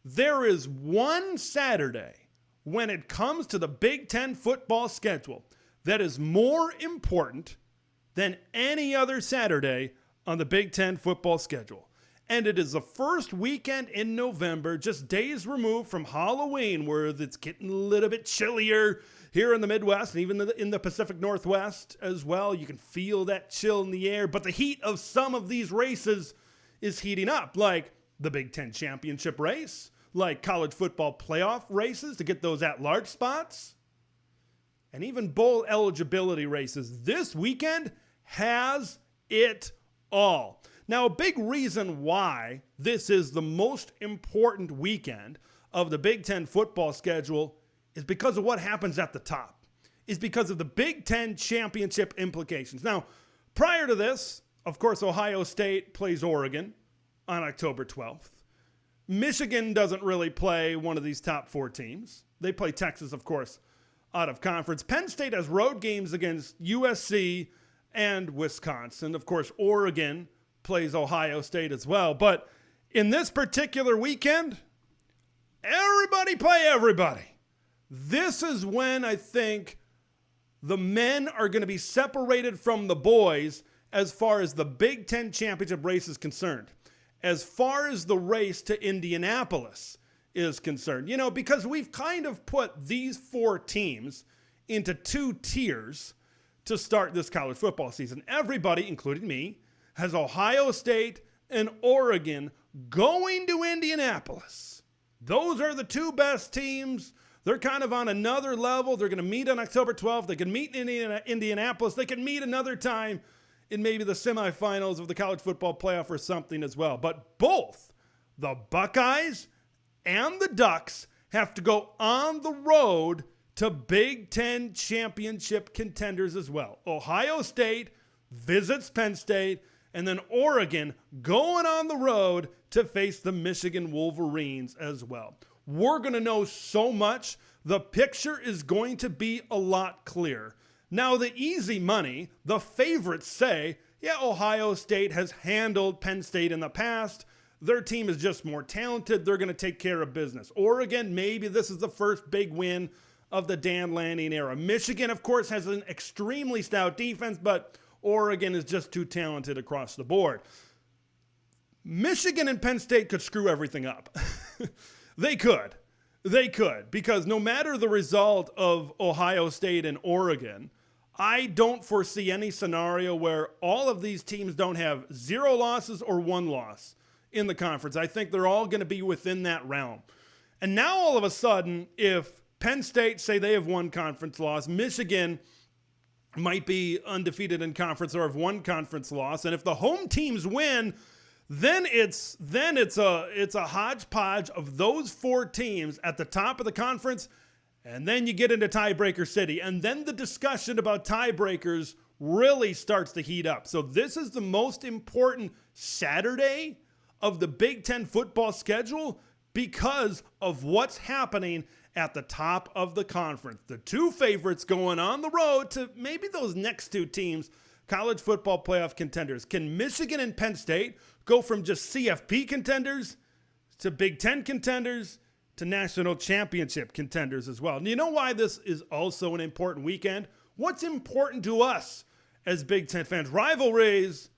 there is one Saturday when it comes to the Big Ten football schedule that is more important than any other Saturday on the Big Ten football schedule. And it is the first weekend in November, just days removed from Halloween, where it's getting a little bit chillier here in the Midwest and even in the Pacific Northwest as well. You can feel that chill in the air, but the heat of some of these races is heating up, like the Big Ten championship race, like college football playoff races to get those at-large spots, and even bowl eligibility races. This weekend has it all. Now, a big reason why this is the most important weekend of the Big Ten football schedule is because of what happens at the top, is because of the Big Ten championship implications. Now, prior to this, of course, Ohio State plays Oregon on October 12th. Michigan doesn't really play one of these top four teams. They play Texas, of course, out of conference. Penn State has road games against USC and Wisconsin. Of course, Oregon plays Ohio State as well. But in this particular weekend, everybody play everybody. This is when I think the men are going to be separated from the boys as far as the Big Ten championship race is concerned. As far as the race to Indianapolis is concerned, because we've kind of put these four teams into two tiers to start this college football season. Everybody, including me, has Ohio State and Oregon going to Indianapolis. Those are the two best teams. They're kind of on another level. They're going to meet on October 12th. They can meet in Indianapolis. They can meet another time in maybe the semifinals of the college football playoff or something as well. But both the Buckeyes and the Ducks have to go on the road to Big Ten championship contenders as well. Ohio State visits Penn State, and then Oregon going on the road to face the Michigan Wolverines as well. We're going to know so much. The picture is going to be a lot clearer. Now, the easy money, the favorites say, yeah, Ohio State has handled Penn State in the past. Their team is just more talented. They're going to take care of business. Oregon, maybe this is the first big win of the Dan Lanning era. Michigan, of course, has an extremely stout defense, but Oregon is just too talented across the board. Michigan and Penn State could screw everything up. They could, because no matter the result of Ohio State and Oregon, I don't foresee any scenario where all of these teams don't have 0 losses or 1 loss in the conference. I think they're all going to be within that realm. And now all of a sudden, if Penn State say they have 1 conference loss, Michigan might be undefeated in conference or have 1 conference loss, and if the home teams win, then it's a hodgepodge of those 4 teams at the top of the conference, and then you get into tiebreaker city, and then the discussion about tiebreakers really starts to heat up. So this is the most important Saturday of the Big Ten football schedule because of what's happening at the top of the conference. The 2 favorites going on the road to maybe those next 2 teams, college football playoff contenders. Can Michigan and Penn State go from just CFP contenders to Big Ten contenders to national championship contenders as well? And you know why this is also an important weekend? What's important to us as Big Ten fans? Rivalries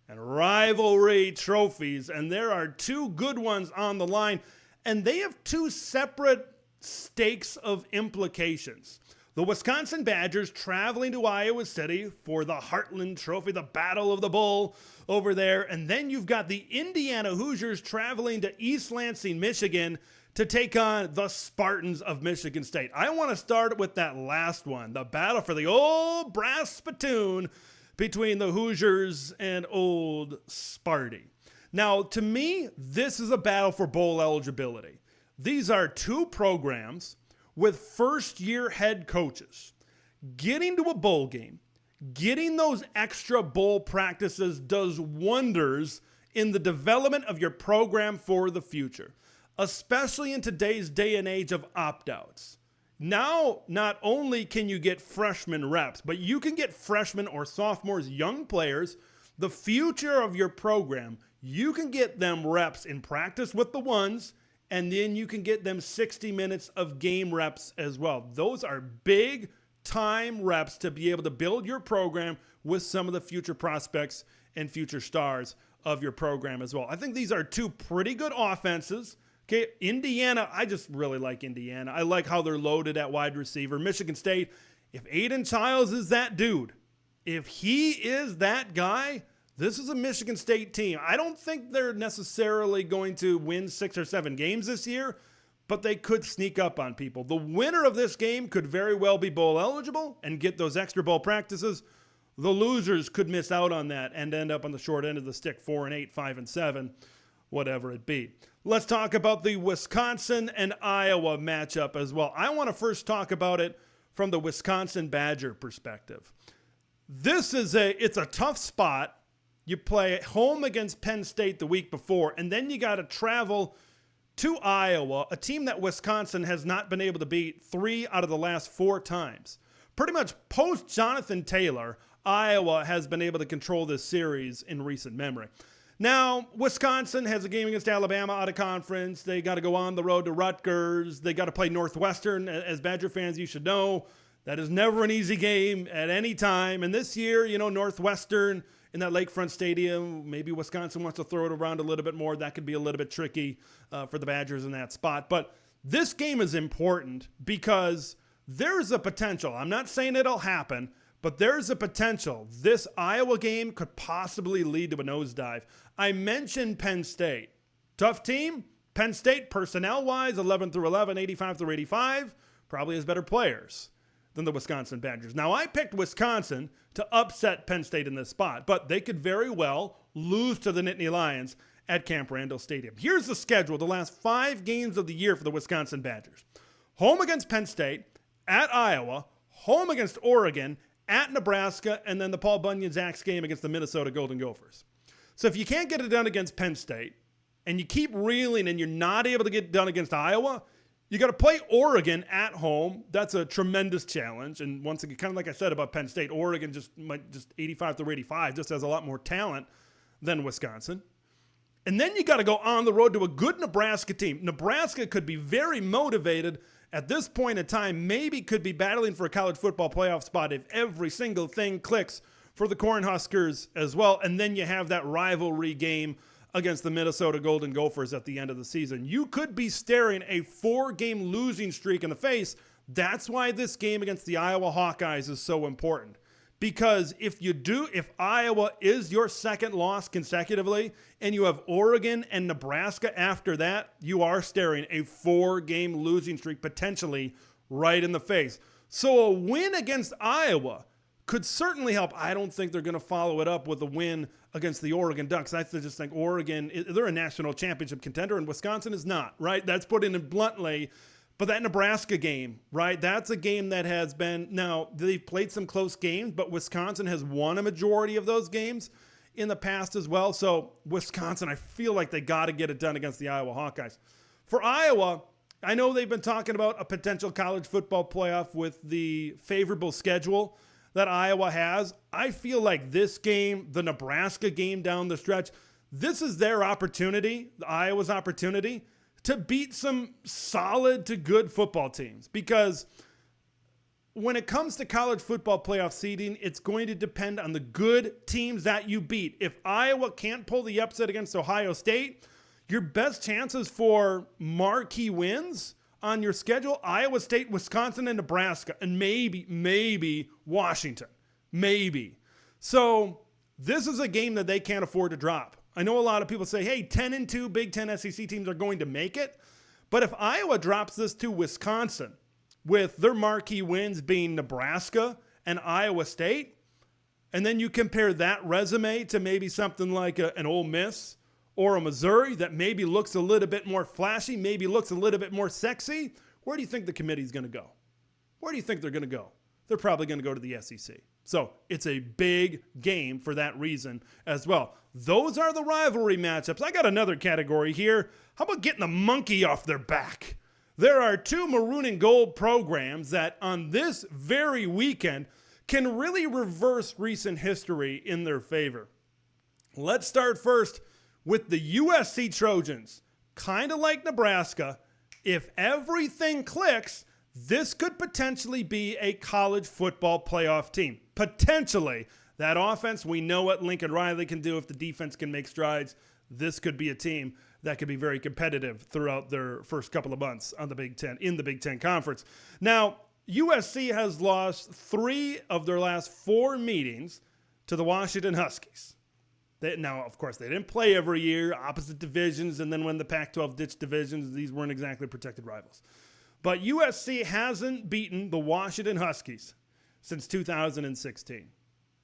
and rivalry trophies. And there are 2 good ones on the line. And they have 2 separate stakes of implications. The Wisconsin Badgers traveling to Iowa City for the Heartland Trophy, the Battle of the Bull over there. And then you've got the Indiana Hoosiers traveling to East Lansing, Michigan to take on the Spartans of Michigan State. I want to start with that last one, the battle for the old brass spittoon between the Hoosiers and old Sparty. Now, to me, this is a battle for bowl eligibility. These are 2 programs with first-year head coaches. Getting to a bowl game, getting those extra bowl practices does wonders in the development of your program for the future, especially in today's day and age of opt-outs. Now, not only can you get freshman reps, but you can get freshmen or sophomores, young players, the future of your program. You can get them reps in practice with the ones, and then you can get them 60 minutes of game reps as well. Those are big time reps to be able to build your program with some of the future prospects and future stars of your program as well. I think these are two pretty good offenses. Okay, Indiana, I just really like Indiana. I like how they're loaded at wide receiver. Michigan State, if Aiden Childs is that dude, if he is that guy, this is a Michigan State team. I don't think they're necessarily going to win 6 or 7 games this year, but they could sneak up on people. The winner of this game could very well be bowl eligible and get those extra bowl practices. The losers could miss out on that and end up on the short end of the stick, 4-8, 5-7, whatever it be. Let's talk about the Wisconsin and Iowa matchup as well. I want to first talk about it from the Wisconsin Badger perspective. It's a tough spot. You play at home against Penn State the week before, and then you got to travel to Iowa, a team that Wisconsin has not been able to beat 3 out of the last 4 times. Pretty much post Jonathan Taylor, Iowa has been able to control this series in recent memory. Now, Wisconsin has a game against Alabama out of conference. They got to go on the road to Rutgers. They got to play Northwestern. As Badger fans, you should know that is never an easy game at any time. And this year, Northwestern in that Lakefront Stadium, maybe Wisconsin wants to throw it around a little bit more. That could be a little bit tricky for the Badgers in that spot. But this game is important because there's a potential. I'm not saying it'll happen, but there's a potential. This Iowa game could possibly lead to a nosedive. I mentioned Penn State. Tough team. Penn State, personnel-wise, 11 through 11, 85 through 85, probably has better players than the Wisconsin Badgers. Now, I picked Wisconsin to upset Penn State in this spot, but they could very well lose to the Nittany Lions at Camp Randall Stadium. Here's the schedule, the last 5 games of the year for the Wisconsin Badgers. Home against Penn State, at Iowa, home against Oregon, at Nebraska, and then the Paul Bunyan-Zax game against the Minnesota Golden Gophers. So if you can't get it done against Penn State, and you keep reeling and you're not able to get it done against Iowa, you got to play Oregon at home. That's a tremendous challenge. And once again, kind of like I said about Penn State, Oregon just 85 through 85 just has a lot more talent than Wisconsin. And then you got to go on the road to a good Nebraska team. Nebraska could be very motivated at this point in time, maybe could be battling for a college football playoff spot if every single thing clicks for the Cornhuskers as well. And then you have that rivalry game against the Minnesota Golden Gophers at the end of the season. You could be staring a 4-game losing streak in the face. That's why this game against the Iowa Hawkeyes is so important. Because if Iowa is your second loss consecutively and you have Oregon and Nebraska after that, you are staring a 4-game losing streak potentially right in the face. So a win against Iowa could certainly help. I don't think they're going to follow it up with a win against the Oregon Ducks. I just think Oregon, they're a national championship contender and Wisconsin is not, right? That's put in bluntly. But that Nebraska game, right, that's a game that has been, now they've played some close games, but Wisconsin has won a majority of those games in the past as well. So Wisconsin, I feel like they got to get it done against the Iowa Hawkeyes. For Iowa, I know they've been talking about a potential college football playoff with the favorable schedule that Iowa has. I feel like this game, the Nebraska game down the stretch, this is their opportunity, Iowa's opportunity, to beat some solid to good football teams. Because when it comes to college football playoff seeding, it's going to depend on the good teams that you beat. If Iowa can't pull the upset against Ohio State, your best chances for marquee wins on your schedule, Iowa State, Wisconsin, and Nebraska, and maybe Washington. Maybe. So this is a game that they can't afford to drop. I know a lot of people say, hey, 10-2 Big Ten SEC teams are going to make it. But if Iowa drops this to Wisconsin, with their marquee wins being Nebraska and Iowa State, and then you compare that resume to maybe something like an Ole Miss or a Missouri that maybe looks a little bit more flashy, maybe looks a little bit more sexy, where do you think the committee's going to go? Where do you think they're going to go? They're probably going to go to the SEC. So it's a big game for that reason as well. Those are the rivalry matchups. I got another category here. How about getting the monkey off their back? There are 2 maroon and gold programs that on this very weekend can really reverse recent history in their favor. Let's start first with the USC Trojans kind of like Nebraska, if everything clicks, this could potentially be a college football playoff team. Potentially. That offense, we know what Lincoln Riley can do if the defense can make strides. This could be a team that could be very competitive throughout their first couple of months on the Big Ten, in the Big Ten Conference. Now, USC has lost 3 of their last 4 meetings to the Washington Huskies. Now, of course, they didn't play every year, opposite divisions, and then when the Pac-12 ditched divisions, these weren't exactly protected rivals. But USC hasn't beaten the Washington Huskies since 2016.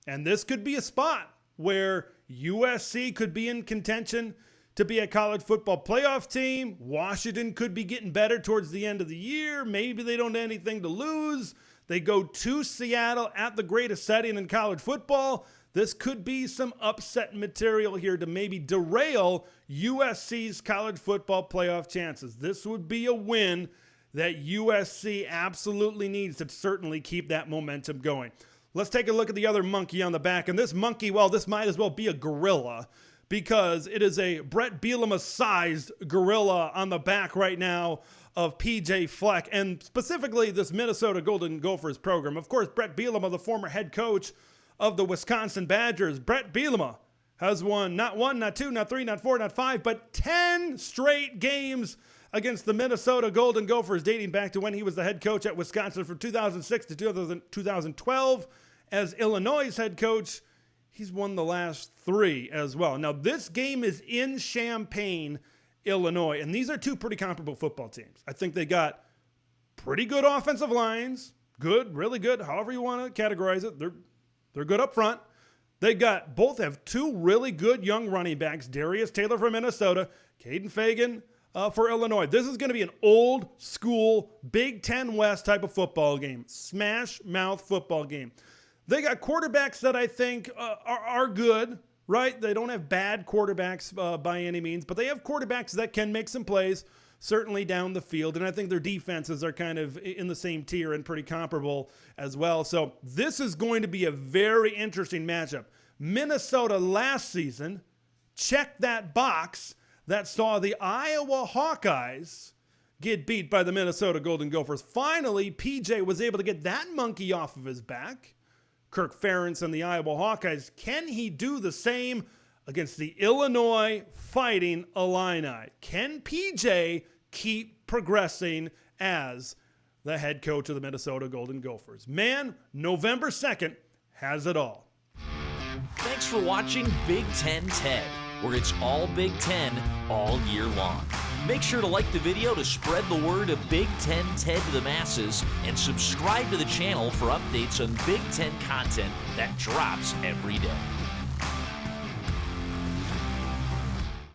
And this could be a spot where USC could be in contention to be a college football playoff team. Washington could be getting better towards the end of the year. Maybe they don't have anything to lose. They go to Seattle at the greatest setting in college football. This could be some upset material here to maybe derail USC's college football playoff chances. This would be a win that USC absolutely needs to certainly keep that momentum going. Let's take a look at the other monkey on the back. And this monkey, well, this might as well be a gorilla because it is a Brett Bielema-sized gorilla on the back right now of PJ Fleck, and specifically this Minnesota Golden Gophers program. Of course, Brett Bielema, the former head coach of the Wisconsin Badgers. Brett Bielema has won not 1, not 2, not 3, not 4, not 5, but 10 straight games against the Minnesota Golden Gophers, dating back to when he was the head coach at Wisconsin from 2006 to 2012. As Illinois' head coach, he's won the last 3 as well. Now, this game is in Champaign, Illinois, and these are 2 pretty comparable football teams. I think they got pretty good offensive lines, good, really good, however you want to categorize it. They're good up front. Both have 2 really good young running backs, Darius Taylor from Minnesota, Caden Fagan for Illinois. This is going to be an old school Big Ten West type of football game, smash mouth football game. They got quarterbacks that I think are good, right? They don't have bad quarterbacks by any means, but they have quarterbacks that can make some plays, certainly down the field. And I think their defenses are kind of in the same tier and pretty comparable as well. So this is going to be a very interesting matchup. Minnesota last season checked that box that saw the Iowa Hawkeyes get beat by the Minnesota Golden Gophers. Finally, PJ was able to get that monkey off of his back. Kirk Ferentz and the Iowa Hawkeyes. Can he do the same against the Illinois Fighting Illini? Can PJ keep progressing as the head coach of the Minnesota Golden Gophers? Man, November 2nd has it all. Thanks for watching Big Ten Ted, where it's all Big Ten all year long. Make sure to like the video to spread the word of Big Ten Ted to the masses, and subscribe to the channel for updates on Big Ten content that drops every day.